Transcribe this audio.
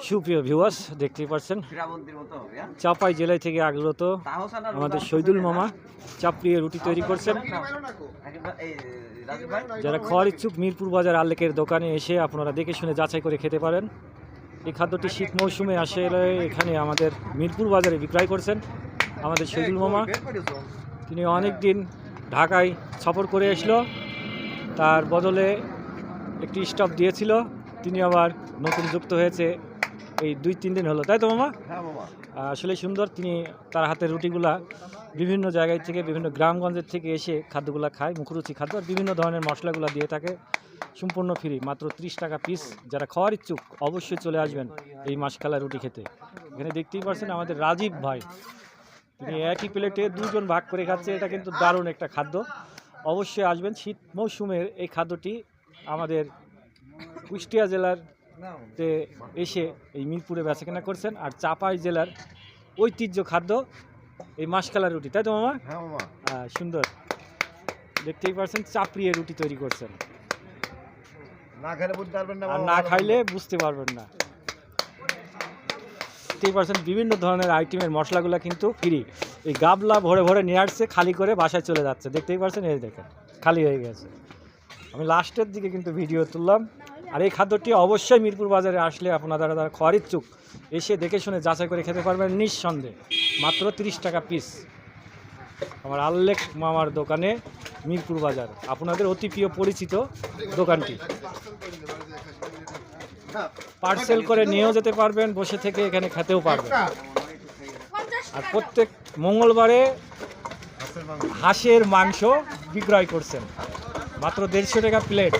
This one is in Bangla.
সুপ্রিয় ভিউয়ার্স, দেখতেই পাচ্ছেন চাপাই জেলায় থেকে আগত আমাদের শহীদুল মামা চাপড়িয়ে রুটি তৈরি করছেন। যারা খাওয়ার ইচ্ছুক মিরপুর বাজার আল্লেকের দোকানে এসে আপনারা দেখে শুনে যাচাই করে খেতে পারেন। এই খাদ্যটি শীত মৌসুমে আসলে এখানে আমাদের মিরপুর বাজারে বিক্রয় করছেন আমাদের শহীদুল মামা। তিনি অনেক দিন ঢাকায় সফর করে আসলো, তার বদলে একটি স্টপ দিয়েছিল, তিনি আবার নতুন যুক্ত হয়েছে এই 2-3 দিন হলো, তাই তো মামা? আসলে সুন্দর। তিনি তার হাতের রুটিগুলা বিভিন্ন জায়গায় থেকে বিভিন্ন গ্রামগঞ্জের থেকে এসে খাদ্যগুলো খায়, মুখরুচি খাদ্য, আর বিভিন্ন ধরনের মশলাগুলো দিয়ে থাকে, সম্পূর্ণ ফ্রি, মাত্র 30 টাকা পিস। যারা খাওয়ার ইচ্ছুক অবশ্যই চলে আসবেন এই মাসকালা রুটি খেতে। এখানে দেখতেই পাচ্ছেন আমাদের রাজীব ভাই, তিনি একই প্লেটে 2 জন ভাগ করে খাচ্ছে। এটা কিন্তু দারুণ একটা খাদ্য, অবশ্যই আসবেন। শীত মৌসুমের এই খাদ্যটি আমাদের কুষ্টিয়া জেলার এসে এই মিরপুরে বেচাকেনা করছেন। আর চাপাই জেলার ঐতিহ্য খাদ্য এই মাসকালা রুটি, তাই তো মামা? সুন্দর, দেখতেই পাচ্ছেন চাপড়িয়ে রুটি তৈরি করছেন, আর না খাইলে বুঝতে পারবেন না। দেখতেই পাচ্ছেন বিভিন্ন ধরনের আইটেমের মশলাগুলো কিন্তু ফ্রি। এই গাবলা ভরে ভরে নিয়ে আসছে, খালি করে বাসায় চলে যাচ্ছে। দেখতেই পাচ্ছেন, এই দেখেন খালি হয়ে গেছে। আমি লাস্টের দিকে কিন্তু ভিডিও তুললাম। আর এই খাদ্যটি অবশ্যই মিরপুর বাজারে আসলে আপনারা যারা খাওয়ার ইচ্ছুক এসে দেখে শুনে যাচাই করে খেতে পারবেন নিঃসন্দেহে। মাত্র 30 টাকা পিস। আমার আল্লেক মামার দোকানে মিরপুর বাজার, আপনাদের অতি প্রিয় পরিচিত দোকানটি। পার্সেল করে নিয়েও যেতে পারবেন, বসে থেকে এখানে খেতেও পারবেন। আর প্রত্যেক মঙ্গলবারে হাঁসের মাংস বিক্রয় করছেন, মাত্র 150 টাকা প্লেট।